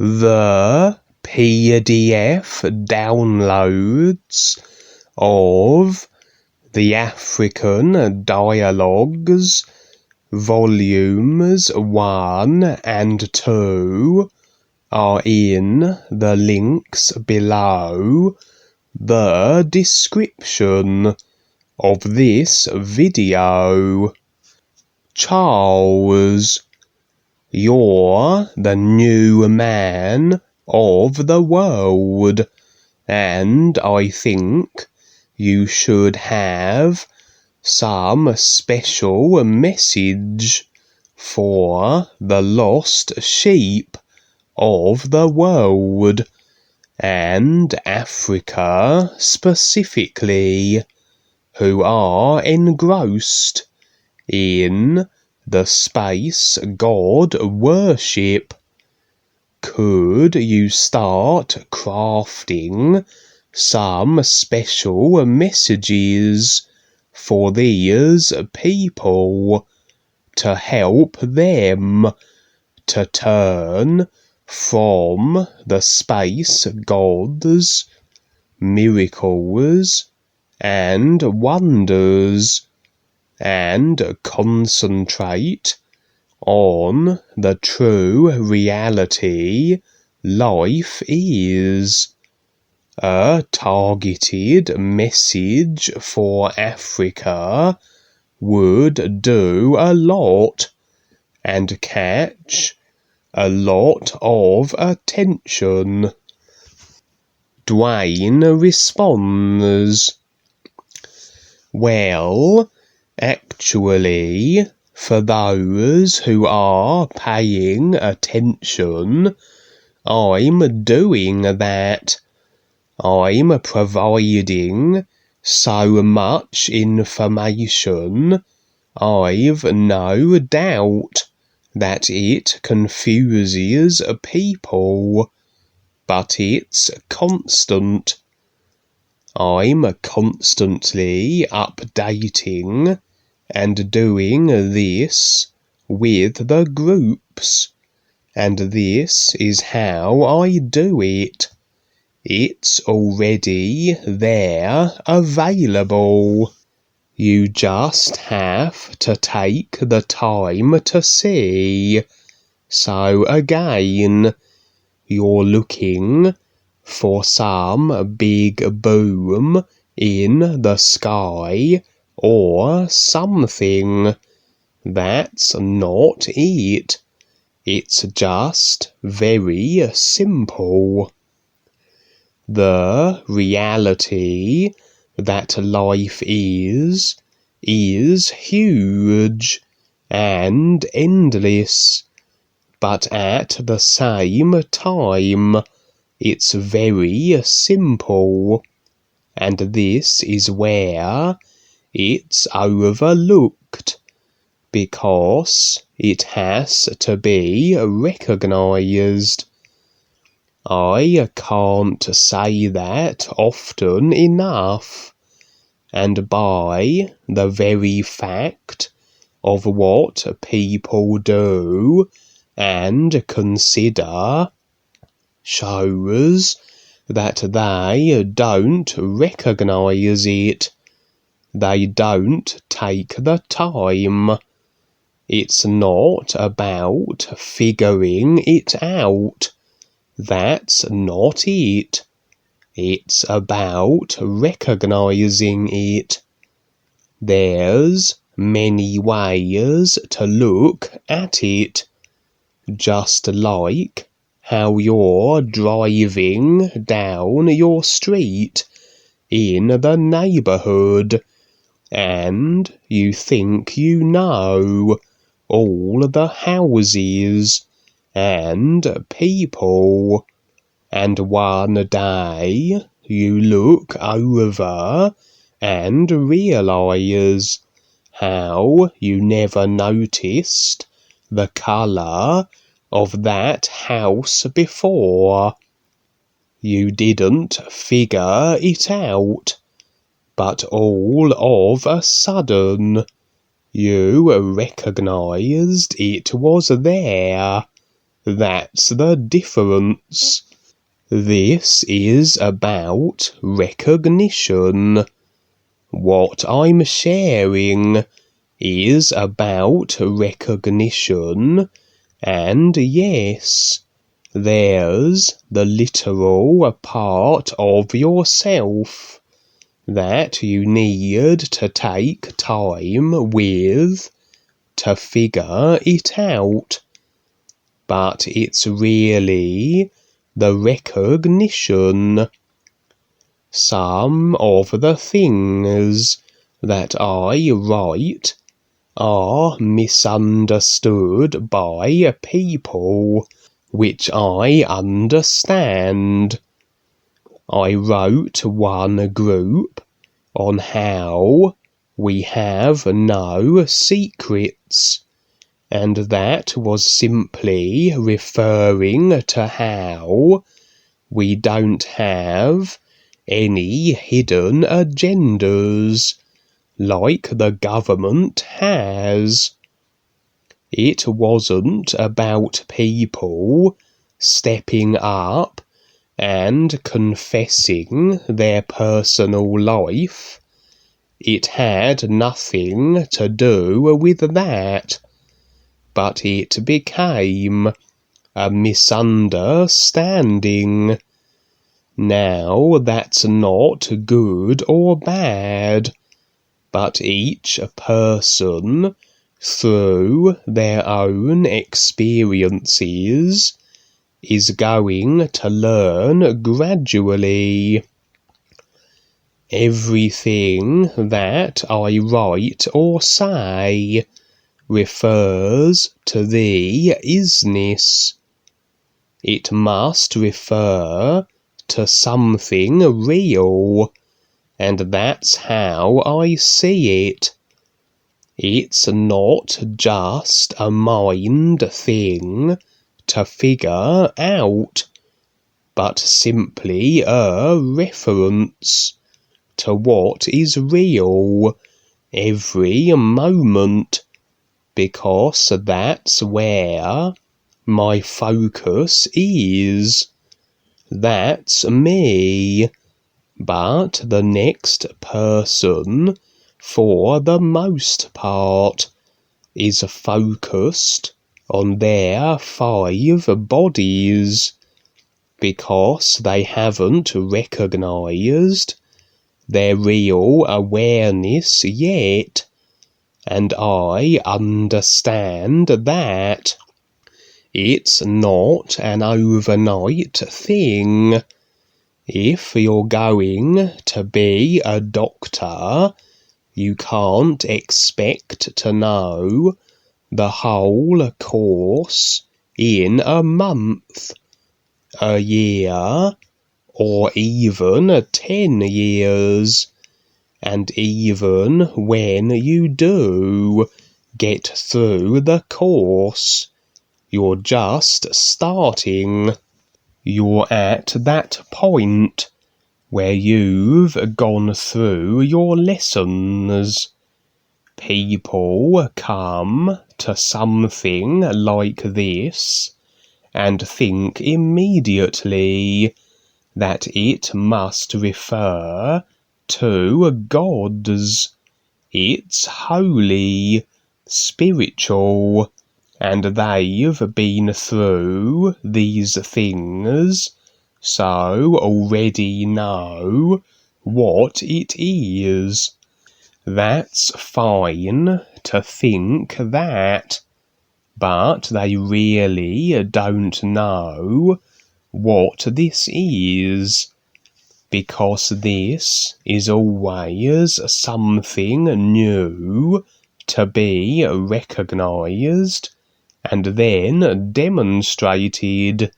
the PDF downloads of the African Dialogues Volumes 1 and 2 are in the links below the description of this video. Charles, you're the new man of the world, and I think you should have some special message for the lost sheep of the world, and Africa specifically, who are engrossed in the space god worship. Could you start crafting some special messages for these people to help them to turn from the space gods' miracles and wonders and concentrate on the true reality life is? A targeted message for Africa would do a lot and catch a lot of attention. Duane responds, well, actually, for those who are paying attention, I'm doing that. I'm providing so much information, I've no doubt that it confuses people, but it's constant. I'm constantly updating and doing this with the groups, and this is how I do it. It's already there, available. You just have to take the time to see. So again, you're looking for some big boom in the sky or something. That's not it. It's just very simple. The reality that life is huge and endless, but at the same time, it's very simple, and this is where it's overlooked, because it has to be recognized. I can't say that often enough, and by the very fact of what people do and consider shows that they don't recognize it. They don't take the time. It's not about figuring it out. That's not it. It's about recognizing it. There's many ways to look at it, just like how you're driving down your street in the neighborhood, and you think you know all the houses and people, and one day you look over and realize how you never noticed the color of that house before. You didn't figure it out, but all of a sudden you recognized it was there. That's the difference. This is about recognition. What I'm sharing is about recognition, and yes, there's the literal part of yourself that you need to take time with to figure it out. But it's really the recognition. Some of the things that I write are misunderstood by people, which I understand. I wrote one group on how we have no secrets, and that was simply referring to how we don't have any hidden agendas like the government has. It wasn't about people stepping up and confessing their personal life. It had nothing to do with that, but it became a misunderstanding. Now that's not good or bad, but each person, through their own experiences, is going to learn gradually. Everything that I write or say refers to the isness. It must refer to something real, and that's how I see it. It's not just a mind thing to figure out, but simply a reference to what is real every moment, because that's where my focus is. That's me. But the next person, for the most part, is focused on their 5 bodies, because they haven't recognized their real awareness yet, and I understand that. It's not an overnight thing. If you're going to be a doctor, you can't expect to know the whole course in a month, a year, or even 10 years. And even when you do get through the course, you're just starting. You're at that point where you've gone through your lessons. People come to something like this and think immediately that it must refer to gods. It's holy, spiritual, and they've been through these things, so already know what it is. That's fine to think that, but they really don't know what this is, because this is always something new to be recognized and then demonstrated.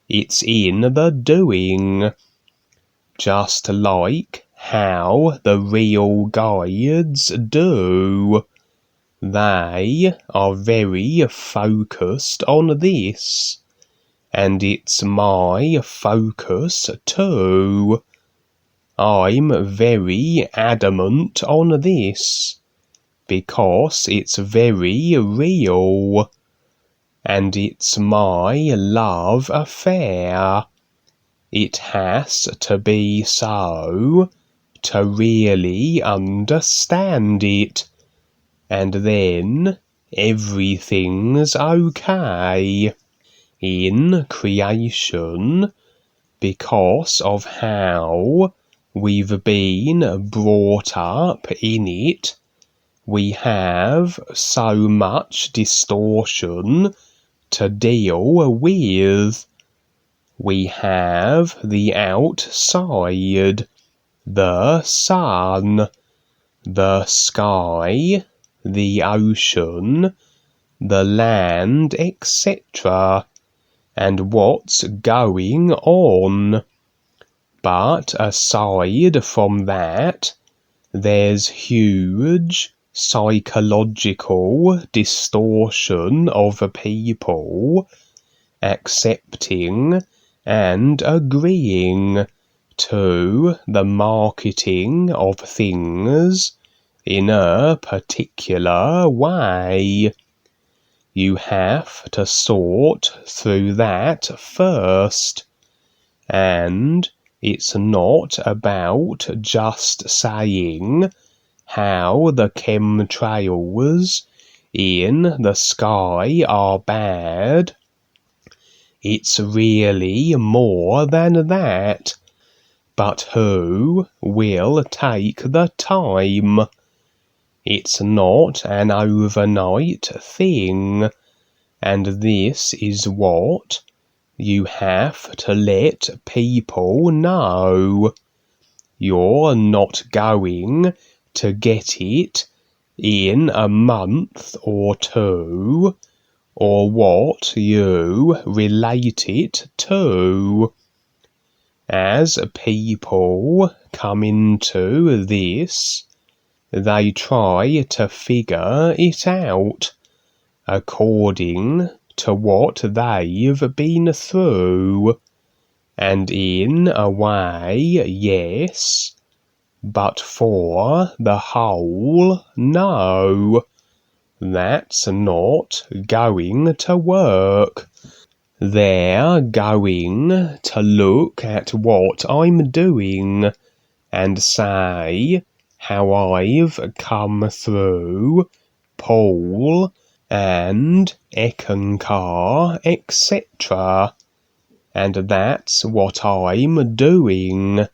It's in the doing, just like how the real guides do. They are very focused on this, and it's my focus too. I'm very adamant on this, because it's very real. and it's my love affair. It has to be so to really understand it, and then everything's okay. In creation, because of how we've been brought up in it, we have so much distortion to deal with. We have the outside, the sun, the sky, the ocean, the land, etc., and what's going on. But aside from that, there's huge psychological distortion of people accepting and agreeing to the marketing of things in a particular way. You have to sort through that first, and it's not about just saying how the chemtrails in the sky are bad. It's really more than that. But who will take the time? It's not an overnight thing, and this is what you have to let people know. You're not going to get it in a month or two, or what you relate it to. As people come into this, they try to figure it out according to what they've been through, and in a way, yes, but for the whole, no. That's not going to work. They're going to look at what I'm doing and say how I've come through Paul and Ekankar, etc. And that's what I'm doing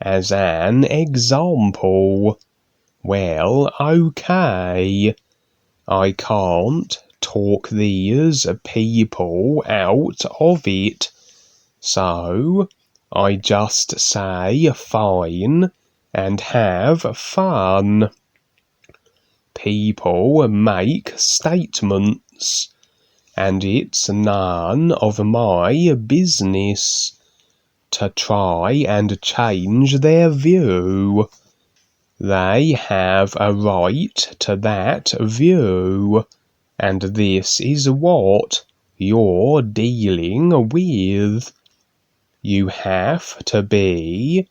as an example. Well, okay. I can't talk these people out of it, so I just say fine and have fun. People make statements, and it's none of my business to try and change their view. They have a right to that view, and this is what you're dealing with. You have to be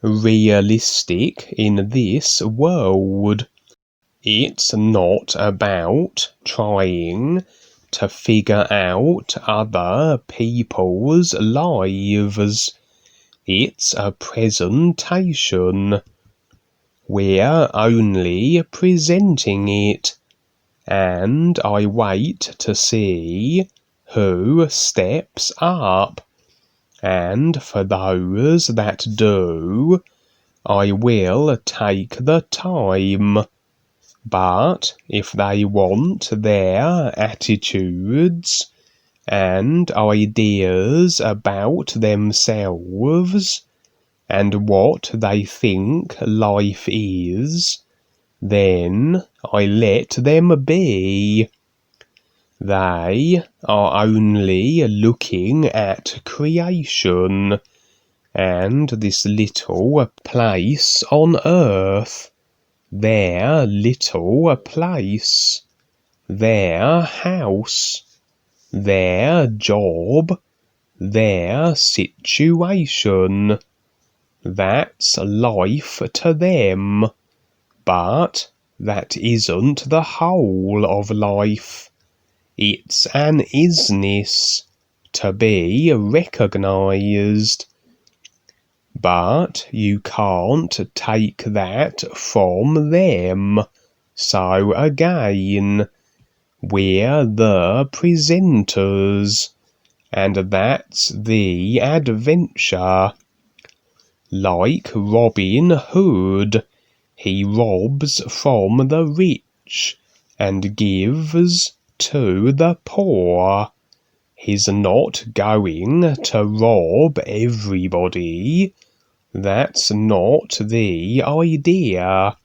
realistic in this world. It's not about trying to figure out other people's lives. It's a presentation. We're only presenting it, and I wait to see who steps up, and for those that do, I will take the time. But if they want their attitudes and ideas about themselves and what they think life is, then I let them be. They are only looking at creation and this little place on earth, their little place, their house, their job, their situation. That's life to them, but that isn't the whole of life. it's an isness to be recognized. But you can't take that from them. So again, we're the presenters, and that's the adventure. Like Robin Hood, he robs from the rich and gives to the poor. He's not going to rob everybody. That's not the idea.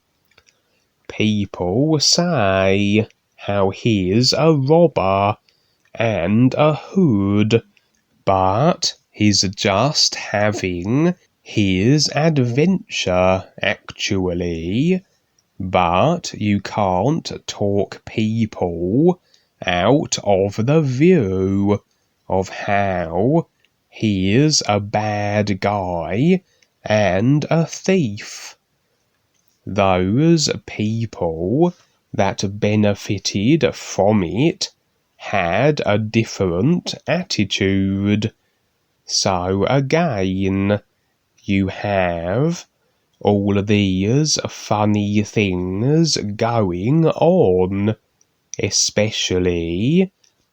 People say how he's a robber and a hood, but he's just having his adventure, actually. But you can't talk people out of the view of how he's a bad guy and a thief. Those people that benefited from it had a different attitude. So again, you have all these funny things going on, especially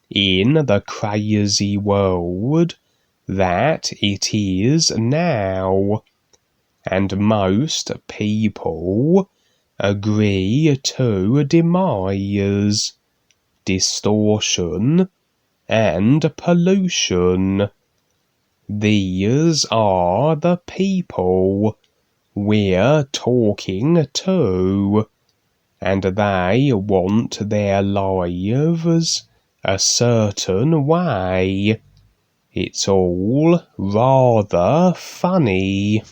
in the crazy world that it is now. And most people agree to demise, distortion, and pollution. These are the people we're talking to, and they want their lives a certain way. It's all rather funny.